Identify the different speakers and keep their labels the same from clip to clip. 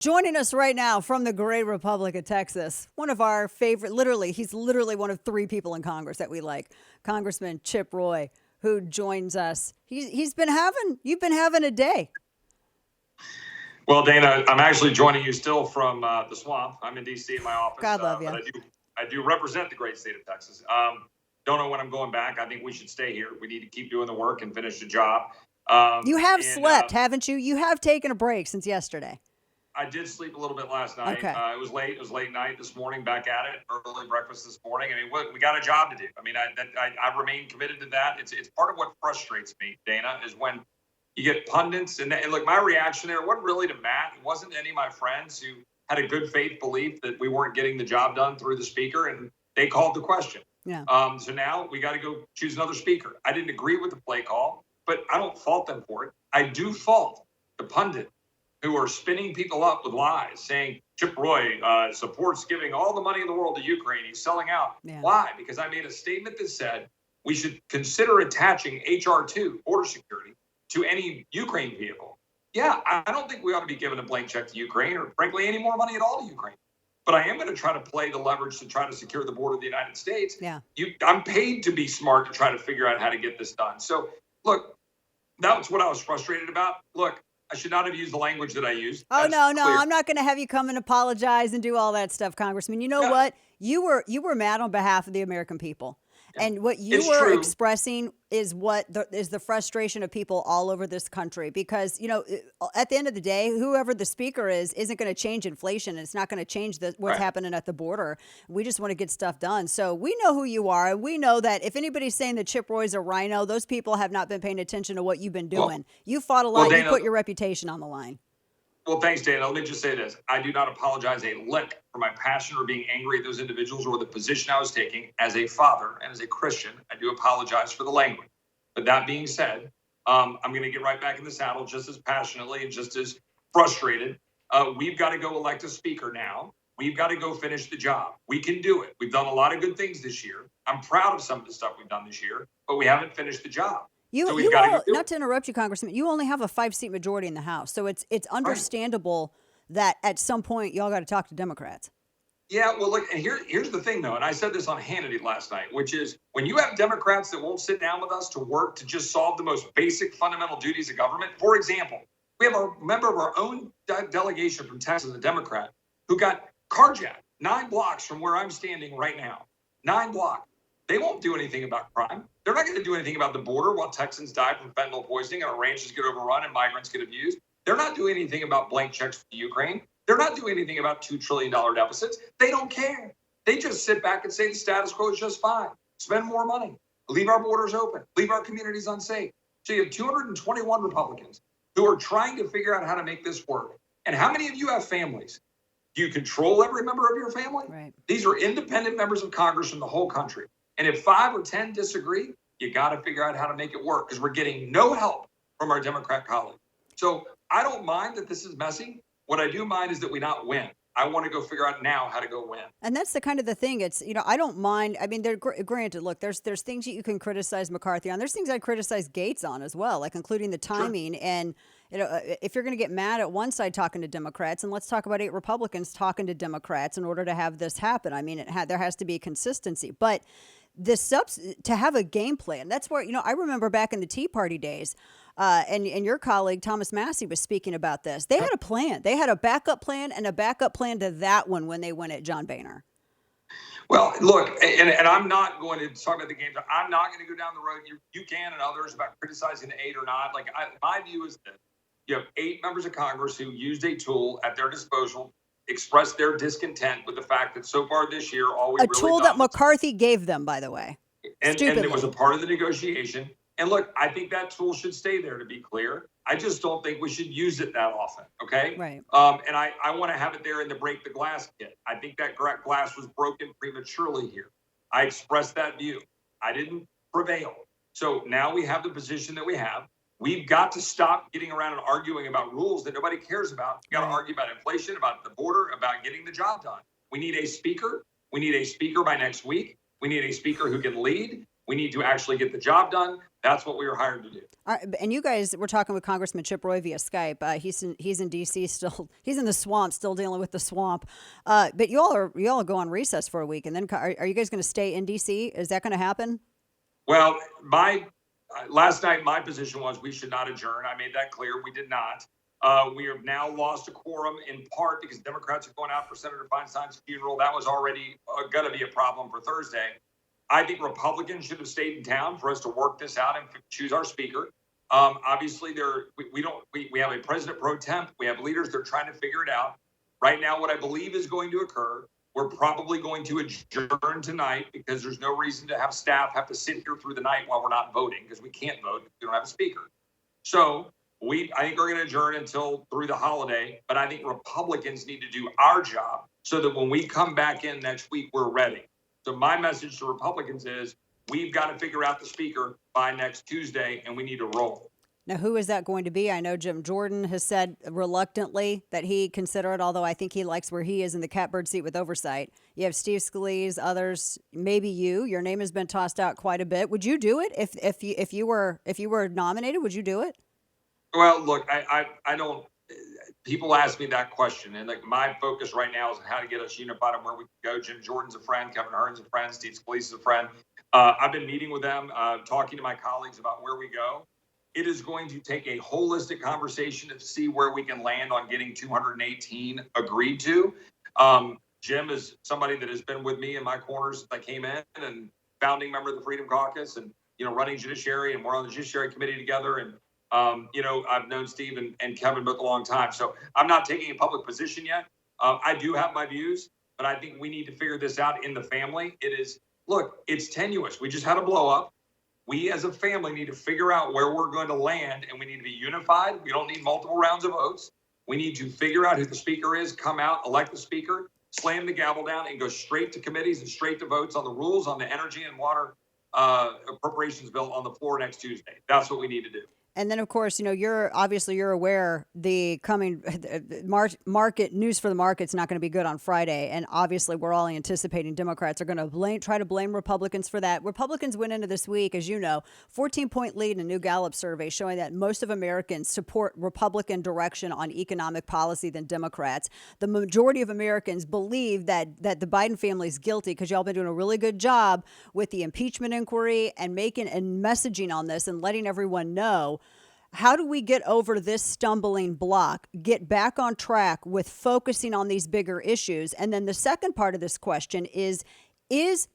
Speaker 1: Joining us right now from the great Republic of Texas, one of our favorite, he's literally one of three people in Congress that we like, Congressman Chip Roy, who joins us. You've been having a day.
Speaker 2: Well, Dana, I'm actually joining you still from the swamp. I'm in D.C. in my office.
Speaker 1: God love you.
Speaker 2: But I do represent the great state of Texas. Don't know when I'm going back. I think we should stay here. We need to keep doing the work and finish the job.
Speaker 1: You have slept, haven't you? You have taken a break since yesterday.
Speaker 2: I did sleep a little bit last night.
Speaker 1: Okay.
Speaker 2: It was late. It was late night this morning. Back at it. Early breakfast this morning. I mean, we got a job to do. I mean, I remain committed to that. It's part of what frustrates me, Dana, is when you get pundits and look. My reaction there wasn't really to Matt. It wasn't any of my friends who had a good faith belief that we weren't getting the job done through the speaker, and they called the question.
Speaker 1: Yeah.
Speaker 2: So now we got to go choose another speaker. I didn't agree with the play call, but I don't fault them for it. I do fault the pundit who are spinning people up with lies, saying Chip Roy supports giving all the money in the world to Ukraine. He's selling out.
Speaker 1: Yeah.
Speaker 2: Why? Because I made a statement that said we should consider attaching HR2, border security, to any Ukraine vehicle. Yeah, I don't think we ought to be giving a blank check to Ukraine or, frankly, any more money at all to Ukraine. But I am going to try to play the leverage to try to secure the border of the United States.
Speaker 1: Yeah.
Speaker 2: I'm paid to be smart to try to figure out how to get this done. So, look, that's what I was frustrated about. Look, I should not have used the language that I used.
Speaker 1: Oh,
Speaker 2: That's
Speaker 1: no,
Speaker 2: clear.
Speaker 1: I'm not going to have you come and apologize and do all that stuff, Congressman. You know what? You were mad on behalf of the American people. Yeah. And what you were expressing is is the frustration of people all over this country. Because, at the end of the day, whoever the speaker isn't going to change inflation. And it's not going to change what's happening at the border. We just want to get stuff done. So we know who you are. And we know that if anybody's saying that Chip Roy's a rhino, those people have not been paying attention to what you've been doing. You fought a lot. Dana, you put your reputation on the line.
Speaker 2: Well, thanks, Dana. Let me just say this. I do not apologize a lick for my passion or being angry at those individuals or the position I was taking as a father and as a Christian. I do apologize for the language. But that being said, I'm going to get right back in the saddle just as passionately and just as frustrated. We've got to go elect a speaker now. We've got to go finish the job. We can do it. We've done a lot of good things this year. I'm proud of some of the stuff we've done this year, but we haven't finished the job.
Speaker 1: Not to interrupt you, Congressman, you only have a 5-seat majority in the House. So it's understandable that at some point y'all got to talk to Democrats.
Speaker 2: Yeah, well, look, and here's the thing, though, and I said this on Hannity last night, which is when you have Democrats that won't sit down with us to work to just solve the most basic fundamental duties of government. For example, we have a member of our own delegation from Texas, a Democrat, who got carjacked 9 blocks from where I'm standing right now. 9 blocks. They won't do anything about crime. They're not going to do anything about the border while Texans die from fentanyl poisoning and our ranches get overrun and migrants get abused. They're not doing anything about blank checks to Ukraine. They're not doing anything about $2 trillion deficits. They don't care. They just sit back and say the status quo is just fine. Spend more money. Leave our borders open. Leave our communities unsafe. So you have 221 Republicans who are trying to figure out how to make this work. And how many of you have families? Do you control every member of your family?
Speaker 1: Right.
Speaker 2: These are independent members of Congress from the whole country. And if 5 or 10 disagree, you got to figure out how to make it work because we're getting no help from our Democrat colleagues. So I don't mind that this is messy. What I do mind is that we not win. I want to go figure out now how to go win.
Speaker 1: And that's the kind of the thing. It's, I don't mind. I mean, granted, look, there's things that you can criticize McCarthy on. There's things I criticize Gates on as well, like including the timing. Sure. And, if you're going to get mad at one side talking to Democrats, and let's talk about 8 Republicans talking to Democrats in order to have this happen. I mean, there has to be consistency. But to have a game plan, that's where, I remember back in the Tea Party days, and your colleague Thomas Massey was speaking about this. They had a plan. They had a backup plan and a backup plan to that one when they went at John Boehner.
Speaker 2: Well, look, and I'm not going to talk about the games. I'm not going to go down the road. You can and others about criticizing the 8 or not. My view is this. You have 8 members of Congress who used a tool at their disposal, expressed their discontent with the fact that so far this year, all we've really done. A tool
Speaker 1: that McCarthy gave them, by the way.
Speaker 2: And it was a part of the negotiation. And look, I think that tool should stay there, to be clear. I just don't think we should use it that often, okay?
Speaker 1: Right.
Speaker 2: And I want to have it there in the break the glass kit. I think that glass was broken prematurely here. I expressed that view. I didn't prevail. So now we have the position that we have. We've got to stop getting around and arguing about rules that nobody cares about. We've got to argue about inflation, about the border, about getting the job done. We need a speaker. We need a speaker by next week. We need a speaker who can lead. We need to actually get the job done. That's what we were hired to do.
Speaker 1: And you guys were talking with Congressman Chip Roy via Skype. He's in D.C. still. He's in the swamp, still dealing with the swamp. But you all go on recess for a week, and then are you guys going to stay in D.C.? Is that going to happen?
Speaker 2: Well, last night my position was we should not adjourn. I made that clear. We did not. We have now lost a quorum in part because Democrats are going out for Senator Feinstein's funeral. That was already going to be a problem for Thursday. I think Republicans should have stayed in town for us to work this out and choose our speaker. Obviously, we have a president pro temp. We have leaders. They're trying to figure it out. Right now, what I believe is going to occur, we're probably going to adjourn tonight because there's no reason to have staff have to sit here through the night while we're not voting because we can't vote because we don't have a speaker. So I think we're going to adjourn until through the holiday, but I think Republicans need to do our job so that when we come back in next week, we're ready. So my message to Republicans is we've got to figure out the speaker by next Tuesday, and we need to roll.
Speaker 1: Now, who is that going to be? I know Jim Jordan has said reluctantly that he consider it, although I think he likes where he is in the catbird seat with oversight. You have Steve Scalise, others, maybe you. Your name has been tossed out quite a bit. Would you do it if you were nominated? Would you do it?
Speaker 2: Well, look, I don't. People ask me that question, and like my focus right now is on how to get us unified on where we can go. Jim Jordan's a friend, Kevin McCarthy's a friend, Steve Scalise is a friend. I've been meeting with them, talking to my colleagues about where we go. It is going to take a holistic conversation to see where we can land on getting 218 agreed to. Jim is somebody that has been with me in my corners since I came in, and founding member of the Freedom Caucus, and running Judiciary, and we're on the Judiciary Committee together. And I've known Steve and Kevin both a long time. So I'm not taking a public position yet. I do have my views, but I think we need to figure this out in the family. It's tenuous. We just had a blow up. We as a family need to figure out where we're going to land, and we need to be unified. We don't need multiple rounds of votes. We need to figure out who the speaker is, come out, elect the speaker, slam the gavel down, and go straight to committees and straight to votes on the rules on the energy and water appropriations bill on the floor next Tuesday. That's what we need to do.
Speaker 1: And then, of course, you're aware the coming market news for the market's not going to be good on Friday. And obviously, we're all anticipating Democrats are going to try to blame Republicans for that. Republicans went into this week, as you know, 14-point lead in a new Gallup survey showing that most of Americans support Republican direction on economic policy than Democrats. The majority of Americans believe that the Biden family is guilty because y'all been doing a really good job with the impeachment inquiry and messaging on this and letting everyone know. How do we get over this stumbling block, get back on track with focusing on these bigger issues? And then the second part of this question is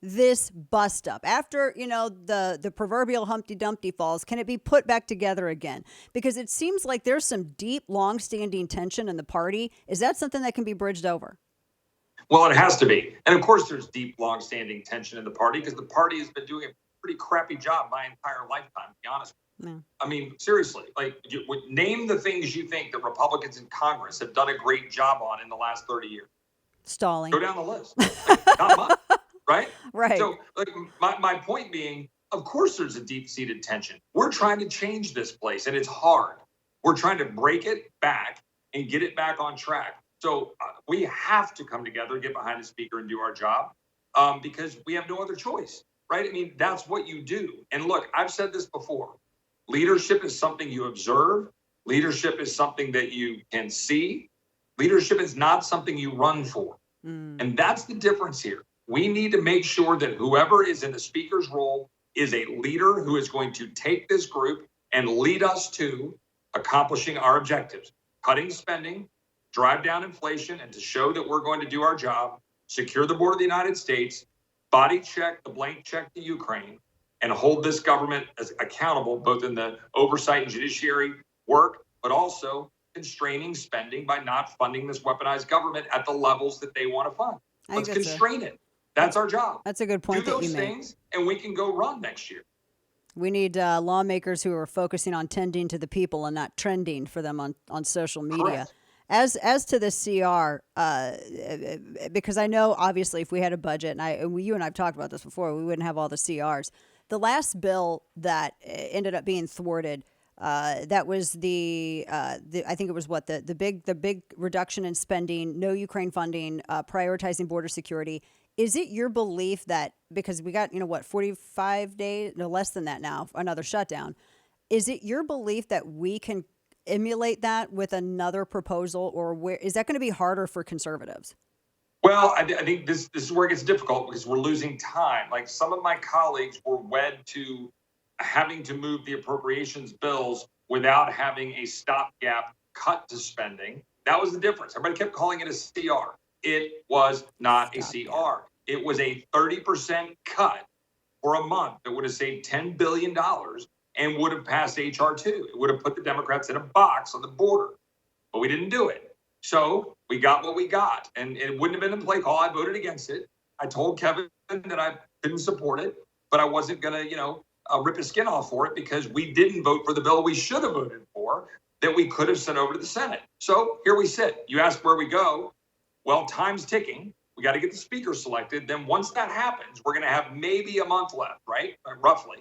Speaker 1: this bust up after, the proverbial Humpty Dumpty falls? Can it be put back together again? Because it seems like there's some deep, long-standing tension in the party. Is that something that can be bridged over?
Speaker 2: Well, it has to be. And of course, there's deep, long-standing tension in the party because the party has been doing a pretty crappy job my entire lifetime, to be honest with you.
Speaker 1: Yeah.
Speaker 2: I mean, seriously, name the things you think that Republicans in Congress have done a great job on in the last 30 years.
Speaker 1: Stalling.
Speaker 2: Go down the list. Not much, right?
Speaker 1: Right.
Speaker 2: So my point being, of course, there's a deep-seated tension. We're trying to change this place, and it's hard. We're trying to break it back and get it back on track. So we have to come together, get behind the speaker, and do our job because we have no other choice, right? I mean, that's what you do. And look, I've said this before. Leadership is something you observe. Leadership is something that you can see. Leadership is not something you run for. And that's the difference here. We need to make sure that whoever is in the speaker's role is a leader who is going to take this group and lead us to accomplishing our objectives, cutting spending, drive down inflation, and to show that we're going to do our job, secure the border of the United States, body check the blank check to Ukraine, and hold this government as accountable, both in the oversight and judiciary work, but also constraining spending by not funding this weaponized government at the levels that they want to fund. Let's constrain it. That's our job.
Speaker 1: That's a good point.
Speaker 2: Do those things, and we can go run next year.
Speaker 1: We need lawmakers who are focusing on tending to the people and not trending for them on social media.
Speaker 2: Correct.
Speaker 1: As to the CR, because I know obviously if we had a budget, and you and I've talked about this before, we wouldn't have all the CRs. The last bill that ended up being thwarted, that was I think it was the big reduction in spending, no Ukraine funding, prioritizing border security. Is it your belief that because we got, 45 days, no less than that now, another shutdown, is it your belief that we can emulate that with another proposal, or where is that going to be harder for conservatives?
Speaker 2: Well, I think this is where it gets difficult because we're losing time. Like some of my colleagues were wed to having to move the appropriations bills without having a stopgap cut to spending. That was the difference. Everybody kept calling it a CR. It was not a
Speaker 1: Stopgap.
Speaker 2: CR. It was a 30% cut for a month that would have saved $10 billion dollars and would have passed HR2. It would have put the Democrats in a box on the border, but we didn't do it. So we got what we got, and it wouldn't have been a play call. I voted against it. I told Kevin that I didn't support it, but I wasn't going to, rip his skin off for it because we didn't vote for the bill we should have voted for that we could have sent over to the Senate. So here we sit. You ask where we go. Well, time's ticking. We got to get the speaker selected. Then once that happens, we're going to have maybe a month left, right? Roughly.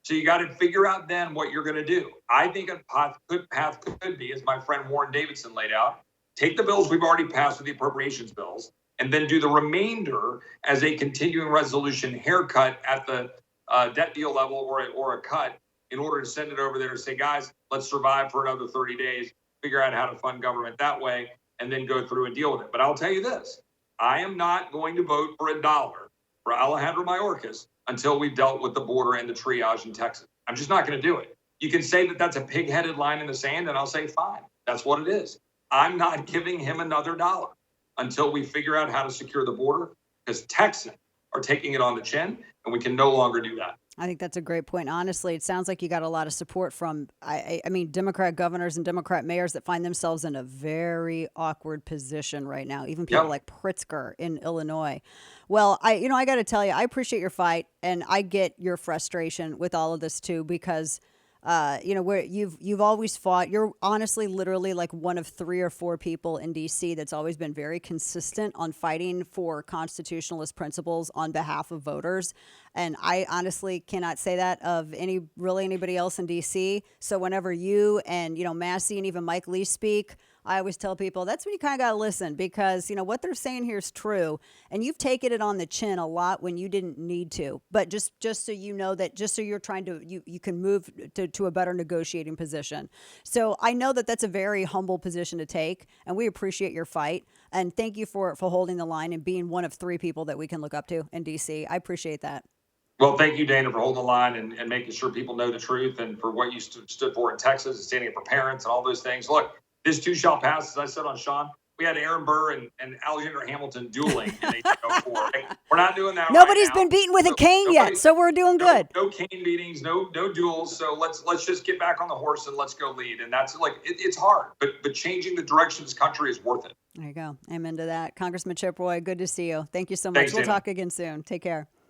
Speaker 2: So you got to figure out then what you're going to do. I think a path could be, as my friend Warren Davidson laid out, take the bills we've already passed with the appropriations bills, and then do the remainder as a continuing resolution haircut at the debt deal level or a cut in order to send it over there to say, guys, let's survive for another 30 days, figure out how to fund government that way, and then go through and deal with it. But I'll tell you this, I am not going to vote for $1 for Alejandro Mayorkas until we've dealt with the border and the triage in Texas. I'm just not going to do it. You can say that that's a pig-headed line in the sand, and I'll say, fine, that's what it is. I'm not giving him another dollar until we figure out how to secure the border, because Texans are taking it on the chin, and we can no longer do that.
Speaker 1: I think that's a great point. Honestly, it sounds like you got a lot of support from, I mean, Democrat governors and Democrat mayors that find themselves in a very awkward position right now. Even people like Pritzker in Illinois. Well, I got to tell you, I appreciate your fight, and I get your frustration with all of this too, because where you've always fought. You're honestly, literally like one of 3 or 4 people in D.C. that's always been very consistent on fighting for constitutionalist principles on behalf of voters. And I honestly cannot say that of anybody else in D.C. So whenever you and Massey and even Mike Lee speak, I always tell people that's when you kind of got to listen, because what they're saying here is true, and you've taken it on the chin a lot when you didn't need to. But just so you know that, just so you're trying to you can move to a better negotiating position. So I know that that's a very humble position to take, and we appreciate your fight. And thank you for holding the line and being one of 3 people that we can look up to in D.C. I appreciate that.
Speaker 2: Well, thank you, Dana, for holding the line and making sure people know the truth, and for what you stood for in Texas and standing up for parents and all those things. Look, this too shall pass, as I said on Sean. We had Aaron Burr and Alexander Hamilton dueling in 1804. We're not doing that.
Speaker 1: Nobody's
Speaker 2: right now.
Speaker 1: been beaten with a cane yet, so we're doing good.
Speaker 2: No cane beatings, no duels. So let's just get back on the horse and let's go lead. And that's it's hard, but changing the direction of this country is worth it.
Speaker 1: There you go. Amen to that. Congressman Chip Roy, good to see you. Thank you so much.
Speaker 2: Thanks,
Speaker 1: we'll
Speaker 2: Dana.
Speaker 1: talk again soon. Take care.